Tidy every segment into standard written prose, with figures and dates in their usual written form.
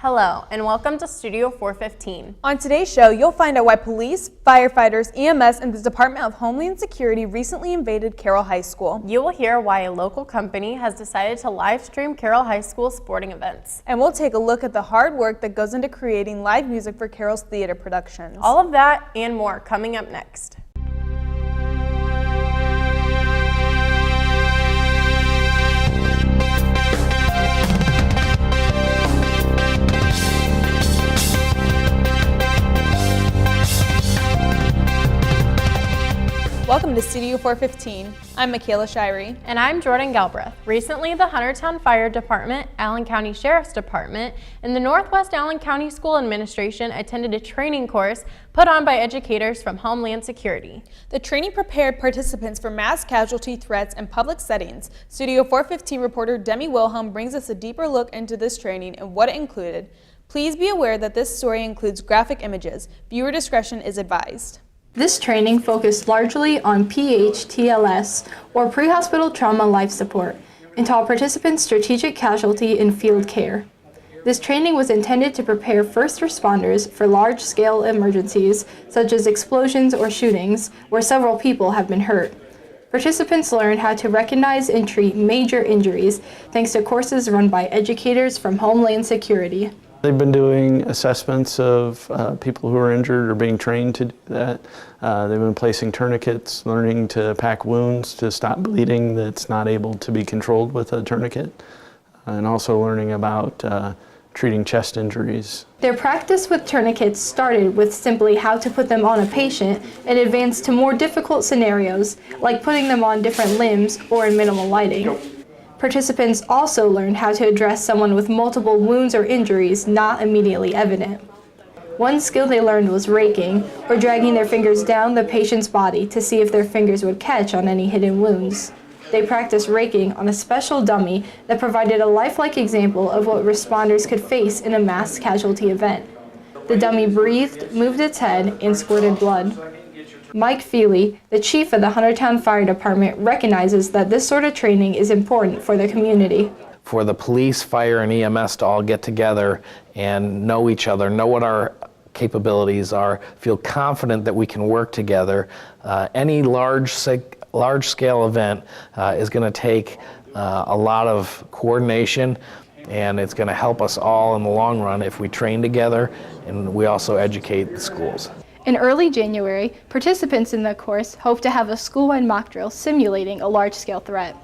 Hello, and welcome to Studio 415. On today's show, you'll find out why police, firefighters, EMS, and the Department of Homeland Security recently invaded Carroll High School. You will hear why a local company has decided to live stream Carroll High School sporting events. And we'll take a look at the hard work that goes into creating live music for Carroll's theater productions. All of that and more coming up next. Welcome to Studio 415. I'm Michaela Shirey. And I'm Jordan Galbraith. Recently, the Huntertown Fire Department, Allen County Sheriff's Department, and the Northwest Allen County School Administration attended a training course put on by educators from Homeland Security. The training prepared participants for mass casualty threats in public settings. Studio 415 reporter Demi Wilhelm brings us a deeper look into this training and what it included. Please be aware that this story includes graphic images. Viewer discretion is advised. This training focused largely on PHTLS, or pre-hospital trauma life support, and taught participants strategic casualty and field care. This training was intended to prepare first responders for large-scale emergencies, such as explosions or shootings, where several people have been hurt. Participants learned how to recognize and treat major injuries, thanks to courses run by educators from Homeland Security. They've been doing assessments of people who are injured or being trained to do that. They've been placing tourniquets, learning to pack wounds to stop bleeding that's not able to be controlled with a tourniquet, and also learning about treating chest injuries. Their practice with tourniquets started with simply how to put them on a patient and advanced to more difficult scenarios, like putting them on different limbs or in minimal lighting. Participants also learned how to address someone with multiple wounds or injuries not immediately evident. One skill they learned was raking, or dragging their fingers down the patient's body to see if their fingers would catch on any hidden wounds. They practiced raking on a special dummy that provided a lifelike example of what responders could face in a mass casualty event. The dummy breathed, moved its head, and squirted blood. Mike Feely, the chief of the Huntertown Fire Department, recognizes that this sort of training is important for the community. For the police, fire, and EMS to all get together and know each other, know what our capabilities are, feel confident that we can work together. Any large-scale event is going to take a lot of coordination, and it's going to help us all in the long run if we train together and we also educate the schools. In early January, participants in the course hope to have a school-wide mock drill simulating a large-scale threat.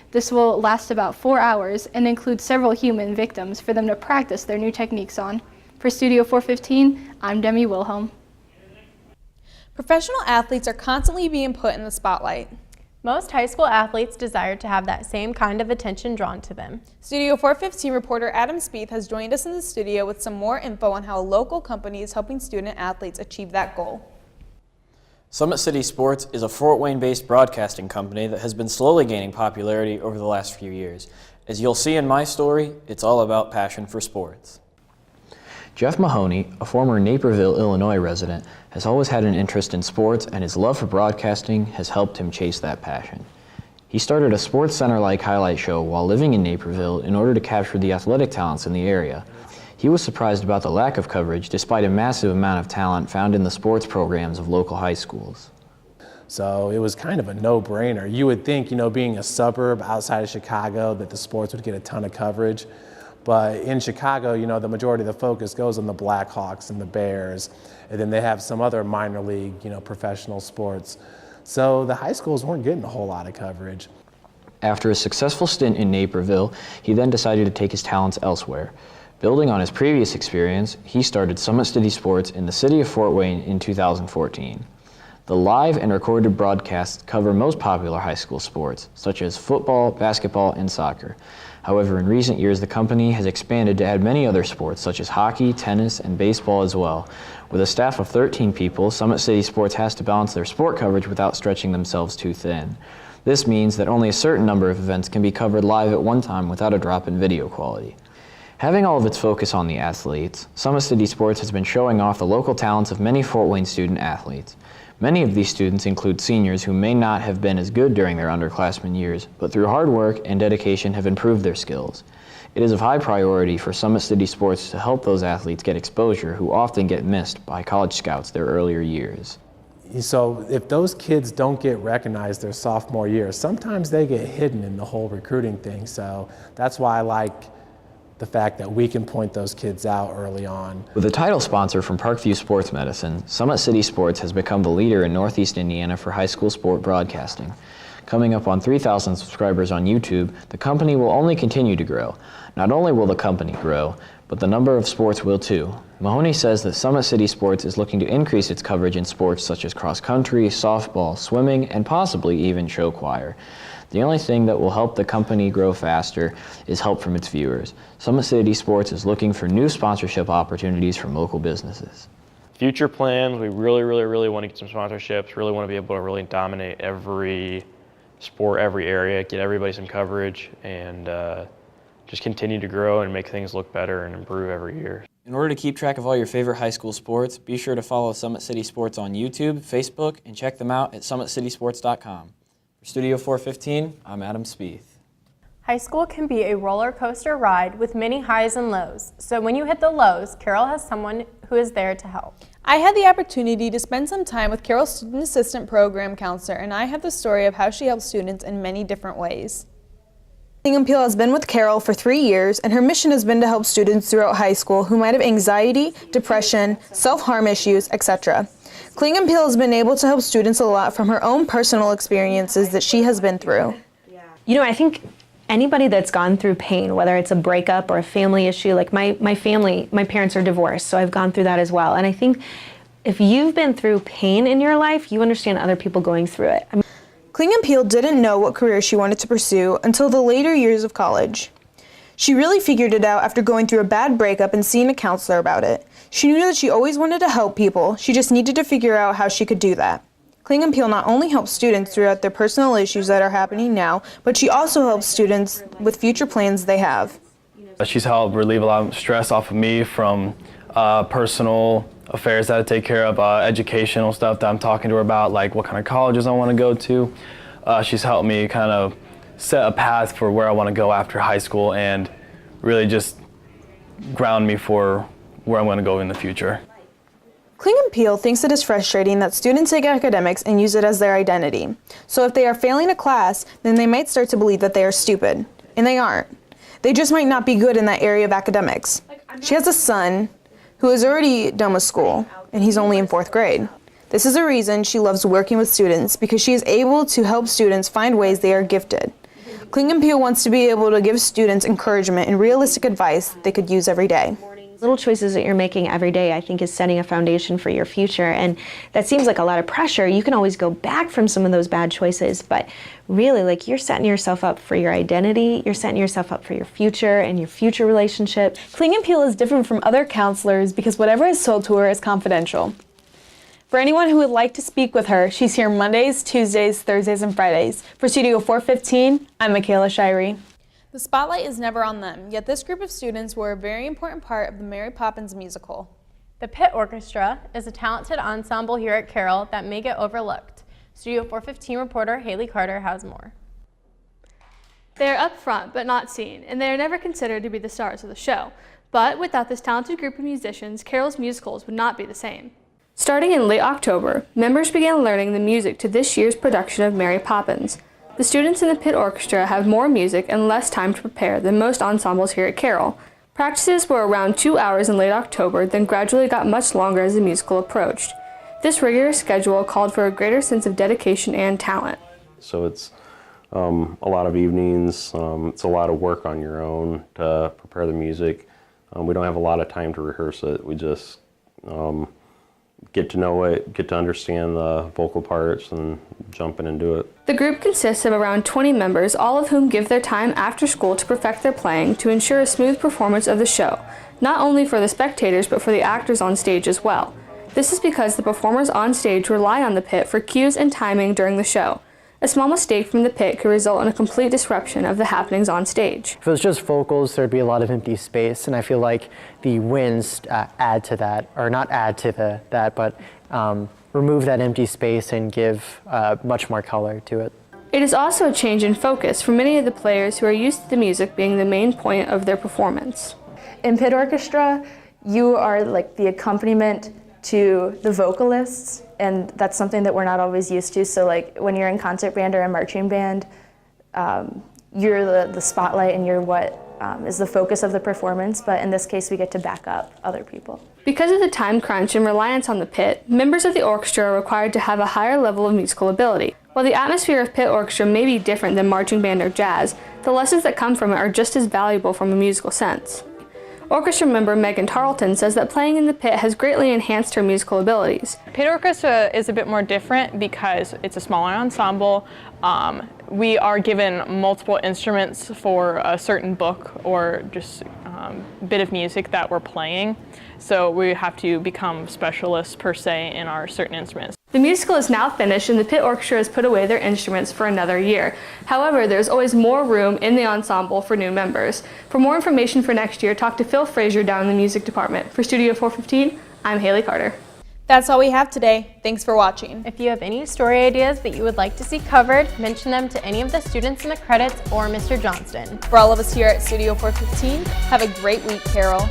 This will last about 4 hours and include several human victims for them to practice their new techniques on. For Studio 415, I'm Demi Wilhelm. Professional athletes are constantly being put in the spotlight. Most high school athletes desire to have that same kind of attention drawn to them. Studio 415 reporter Adam Spieth has joined us in the studio with some more info on how a local company is helping student athletes achieve that goal. Summit City Sports is a Fort Wayne-based broadcasting company that has been slowly gaining popularity over the last few years. As you'll see in my story, it's all about passion for sports. Jeff Mahoney, a former Naperville, Illinois resident, has always had an interest in sports, and his love for broadcasting has helped him chase that passion. He started a Sports Center-like highlight show while living in Naperville in order to capture the athletic talents in the area. He was surprised about the lack of coverage despite a massive amount of talent found in the sports programs of local high schools. So it was kind of a no-brainer. You would think, being a suburb outside of Chicago, that the sports would get a ton of coverage. But in Chicago, the majority of the focus goes on the Blackhawks and the Bears, and then they have some other minor league, professional sports. So the high schools weren't getting a whole lot of coverage. After a successful stint in Naperville, he then decided to take his talents elsewhere. Building on his previous experience, he started Summit City Sports in the city of Fort Wayne in 2014. The live and recorded broadcasts cover most popular high school sports, such as football, basketball, and soccer. However, in recent years, the company has expanded to add many other sports, such as hockey, tennis, and baseball as well. With a staff of 13 people, Summit City Sports has to balance their sport coverage without stretching themselves too thin. This means that only a certain number of events can be covered live at one time without a drop in video quality. Having all of its focus on the athletes, Summit City Sports has been showing off the local talents of many Fort Wayne student athletes. Many of these students include seniors who may not have been as good during their underclassmen years, but through hard work and dedication have improved their skills. It is of high priority for Summit City Sports to help those athletes get exposure who often get missed by college scouts their earlier years. So if those kids don't get recognized their sophomore year, sometimes they get hidden in the whole recruiting thing. So that's why I like the fact that we can point those kids out early on. With a title sponsor from Parkview Sports Medicine, Summit City Sports has become the leader in Northeast Indiana for high school sport broadcasting. Coming up on 3,000 subscribers on YouTube, the company will only continue to grow. Not only will the company grow, but the number of sports will too. Mahoney says that Summit City Sports is looking to increase its coverage in sports such as cross country, softball, swimming, and possibly even show choir. The only thing that will help the company grow faster is help from its viewers. Summit City Sports is looking for new sponsorship opportunities from local businesses. Future plans, we really want to get some sponsorships, really want to be able to really dominate every sport, every area, get everybody some coverage, and just continue to grow and make things look better and improve every year. In order to keep track of all your favorite high school sports, be sure to follow Summit City Sports on YouTube, Facebook, and check them out at summitcitysports.com. For Studio 415, I'm Adam Spieth. High school can be a roller coaster ride with many highs and lows. So when you hit the lows, Carroll has someone who is there to help. I had the opportunity to spend some time with Carroll's Student Assistant Program Counselor, and I have the story of how she helps students in many different ways. Peel has been with Carroll for 3 years, and her mission has been to help students throughout high school who might have anxiety, depression, self-harm issues, etc. Peel has been able to help students a lot from her own personal experiences that she has been through. You know, I think anybody that's gone through pain, whether it's a breakup or a family issue, like my parents are divorced, so I've gone through that as well. And I think if you've been through pain in your life, you understand other people going through it. Peel didn't know what career she wanted to pursue until the later years of college. She really figured it out after going through a bad breakup and seeing a counselor about it. She knew that she always wanted to help people, she just needed to figure out how she could do that. Peel not only helps students throughout their personal issues that are happening now, but she also helps students with future plans they have. She's helped relieve a lot of stress off of me from personal affairs that I take care of, educational stuff that I'm talking to her about, like what kind of colleges I want to go to. She's helped me kind of set a path for where I want to go after high school and really just ground me for where I'm going to go in the future. Peel thinks it is frustrating that students take academics and use it as their identity. So if they are failing a class, then they might start to believe that they are stupid. And they aren't. They just might not be good in that area of academics. She has a son who is already done with school, and he's only in 4th grade. This is a reason she loves working with students, because she is able to help students find ways they are gifted. Peel wants to be able to give students encouragement and realistic advice they could use every day. Little choices that you're making every day, I think, is setting a foundation for your future. And that seems like a lot of pressure. You can always go back from some of those bad choices, but really, like, you're setting yourself up for your identity, you're setting yourself up for your future and your future relationship. Peel is different from other counselors because whatever is told to her is confidential. For anyone who would like to speak with her, she's here Mondays, Tuesdays, Thursdays, and Fridays. For Studio 415, I'm Michaela Shirey. The spotlight is never on them, yet this group of students were a very important part of the Mary Poppins musical. The Pit Orchestra is a talented ensemble here at Carroll that may get overlooked. Studio 415 reporter Haley Carter has more. They are up front but not seen, and they are never considered to be the stars of the show. But without this talented group of musicians, Carroll's musicals would not be the same. Starting in late October, members began learning the music to this year's production of Mary Poppins. The students in the Pit Orchestra have more music and less time to prepare than most ensembles here at Carroll. Practices were around 2 hours in late October, then gradually got much longer as the musical approached. This rigorous schedule called for a greater sense of dedication and talent. So it's a lot of evenings, it's a lot of work on your own to prepare the music. We don't have a lot of time to rehearse it. We just get to know it, get to understand the vocal parts, and jump in and do it. The group consists of around 20 members, all of whom give their time after school to perfect their playing to ensure a smooth performance of the show, not only for the spectators but for the actors on stage as well. This is because the performers on stage rely on the pit for cues and timing during the show. A small mistake from the pit could result in a complete disruption of the happenings on stage. If it was just vocals, there'd be a lot of empty space, and I feel like the winds add to that, or not add to that, but remove that empty space and give much more color to it. It is also a change in focus for many of the players who are used to the music being the main point of their performance. In Pit Orchestra, you are like the accompaniment to the vocalists, and that's something that we're not always used to. So like when you're in concert band or a marching band, you're the spotlight and you're what is the focus of the performance, but in this case we get to back up other people. Because of the time crunch and reliance on the pit, members of the orchestra are required to have a higher level of musical ability. While the atmosphere of Pit Orchestra may be different than marching band or jazz, the lessons that come from it are just as valuable from a musical sense. Orchestra member Megan Tarleton says that playing in the pit has greatly enhanced her musical abilities. Pit Orchestra is a bit more different because it's a smaller ensemble. We are given multiple instruments for a certain book or just bit of music that we're playing. So we have to become specialists per se in our certain instruments. The musical is now finished and the Pit Orchestra has put away their instruments for another year. However, there's always more room in the ensemble for new members. For more information for next year, talk to Phil Frazier down in the music department. For Studio 415, I'm Haley Carter. That's all we have today. Thanks for watching. If you have any story ideas that you would like to see covered, mention them to any of the students in the credits or Mr. Johnston. For all of us here at Studio 415, have a great week, Carroll.